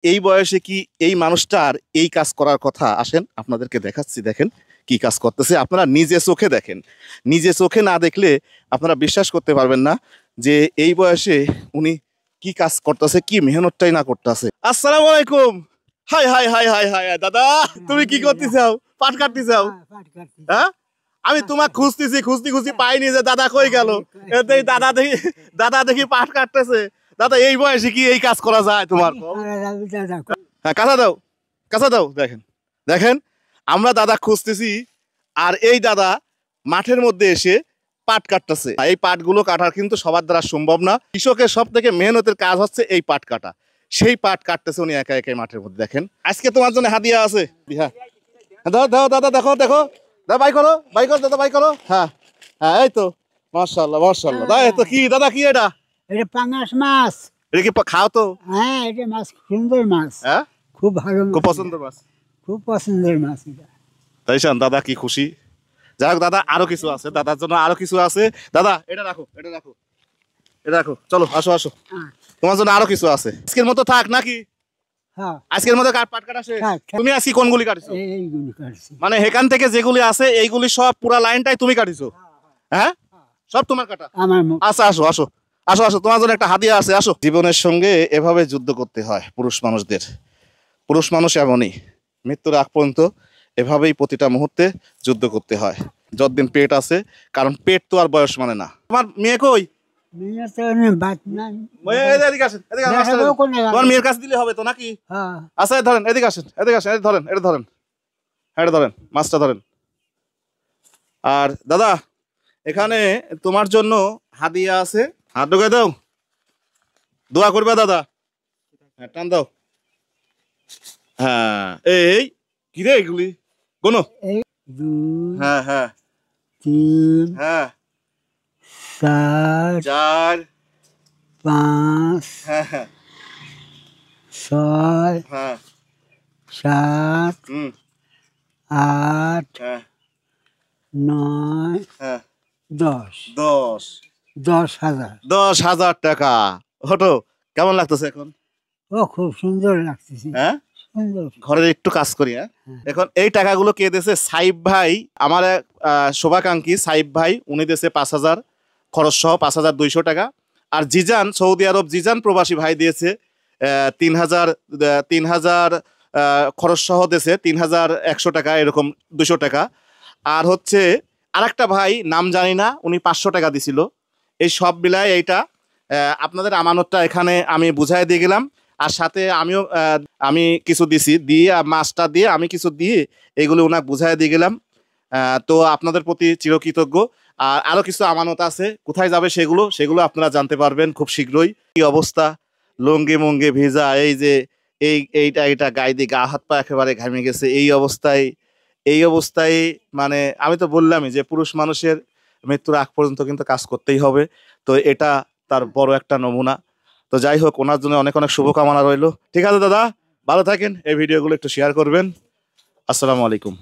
এই বয়সে কি এই মানুষটার এই কাজ করার কথা? আসেন আপনাদেরকে দেখাচ্ছি, দেখেন কি কাজ করতেছে। আপনারা নিজে চোখে দেখেন, নিজে চোখে না দেখলে আপনারা বিশ্বাস করতে পারবেন না যে এই বয়সে উনি কি কাজ করতেছে, কি মেহনতটাই না করতেছে। আসসালামু আলাইকুম। High high high high high দাদা, তুমি কি করতে চাও? পাট কাটতে চাও? হ্যাঁ, আমি তোমাকে খুঁজতেছি, খুঁজতে পাইনি যে দাদা কই গেল। দাদা দেখি পাট কাটতেছে। দাদা এই বয়সে কি এই কাজ করা যায় তোমার? হ্যাঁ, কাঁচা দাও, কাঁচা দাও। দেখেন দেখেন, আমরা দাদা খুঁজতেছি আর এই দাদা মাঠের মধ্যে এসে পাট কাটতেছে। এই পাটগুলো কাটার কিন্তু সবার দ্বারা সম্ভব না। কৃষকের সব থেকে মেহনতের কাজ হচ্ছে এই পাট কাটা। সেই পাট কাটতেছে উনি একা একাই মাঠের মধ্যে। দেখেন, আজকে তোমার জন্য হাদিয়া আছে। হ্যাঁ, দাও দাও দাদা, দেখো দেখো, দাদা বাই করো, বাই করো দাদা, বাই করো। হ্যাঁ হ্যাঁ, এই তো মাশাআল্লাহ মাশাআল্লাহ। দাদা তো কি, দাদা কি এটা? এটা পাঙাশ মাছ। এটা কি খাও তো? হ্যাঁ, এটা মাছ সুন্দর মাছ। হ্যাঁ, খুব ভালো, খুব পছন্দের মাছ, খুব পছন্দের মাছ এটা। তাইছেন দাদা কি খুশি। যাই হোক দাদা, আরো কিছু আছে দাদার জন্য, আরো কিছু আছে। দাদা এটা রাখো, এটা রাখো, এটা রাখো। চলো আসো আসো, তোমার জন্য আরো কিছু আছে। আজকের মতো থাক নাকি? হ্যাঁ, আজকের মতো পাট কাটা শেষ। তুমি আজকে কোনগুলি কাটিছো? এইগুলি কাটছি। মানে এখান থেকে যেগুলি আছে এইগুলি সব পুরা লাইনটাই তুমি কাটিছো? হ্যাঁ, সব তোমার কাটা? আমার আচ্ছা আসো আসো আসো আসো, তোমার জন্য একটা হাদিয়া আছে, আসো। জীবনের সঙ্গে এভাবে যুদ্ধ করতে হয় পুরুষ মানুষদের। পুরুষ মানুষ এমনই, মৃত্যুর আগ পর্যন্ত এভাবেই প্রতিটা মুহূর্তে যুদ্ধ করতে হয় যতদিন পেট আছে। কারণ পেট তো আর বয়স মানে না। তোমার মেয়ে কই? তোমার মেয়ের কাছে দিলে হবে তো নাকি? আচ্ছা ধরেন, এদিকে আসেন, এদিকে আসেন, ধরেন, এটা ধরেন, এটা ধরেন, মাছটা ধরেন। আর দাদা এখানে তোমার জন্য হাদিয়া আছে, হাত ঢুকে দাও, দোয়া করবে দাদা। হ্যাঁ, টান দাও। হ্যাঁ, এই কি রে এগুলি কোনো? হ্যাঁ হ্যাঁ, 3 হ্যাঁ, 4 4 5 হ্যাঁ হ্যাঁ 6 হ্যাঁ 7 হুম 8 হ্যাঁ 9 হ্যাঁ 10 10 10,000। 10,000 টাকা। হটো, কেমন লাগতেছে এখন? ও খুব সুন্দর লাগতেছে। হ্যাঁ, সুন্দর। ঘরে একটু কাজ করি। হ্যাঁ, এখন এই টাকাগুলো কে দিয়েছে? সাইব ভাই, আমার এক শোভাকাঙ্ক্ষী সাইব ভাই, উনি দিয়েছে 5,000 খরচ সহ, 5,200 টাকা। আর জিজান, সৌদি আরব জিজান প্রবাসী ভাই দিয়েছে 3,000 খরচ সহ দিয়েছে 3,100 টাকা, এরকম 200 টাকা। আর হচ্ছে আরেকটা ভাই, নাম জানি না, উনি 500 টাকা দিছিল। এই সব মিলায় এইটা আপনাদের আমানতটা এখানে আমি বুঝাই দিয়ে গেলাম। আর সাথে আমি কিছু দিছি, দিয়ে মাছটা দিয়ে আমি কিছু দিয়ে এগুলো ওনাকে বুঝাই দিয়ে গেলাম। তো আপনাদের প্রতি চিরকৃতজ্ঞ। আর আরো কিছু আমানত আছে, কোথায় যাবে সেগুলো সেগুলো আপনারা জানতে পারবেন খুব শীঘ্রই। কি অবস্থা, লঙ্গি মঙ্গে ভেজা, এই যে এইটা গায়ে দিয়ে গা হাত পা একেবারে ঘামে গেছে। এই অবস্থায় মানে আমি তো বললামই যে পুরুষ মানুষের মৃত্যুর আগ পর্যন্ত কিন্তু কাজ করতেই হবে। তো এটা তার বড় একটা নমুনা। তো যাই হোক, ওনার জন্য অনেক অনেক শুভকামনা রইল। ঠিক আছে দাদা, ভালো থাকেন, এই ভিডিওগুলো একটু শেয়ার করবেন। আসসালামু আলাইকুম।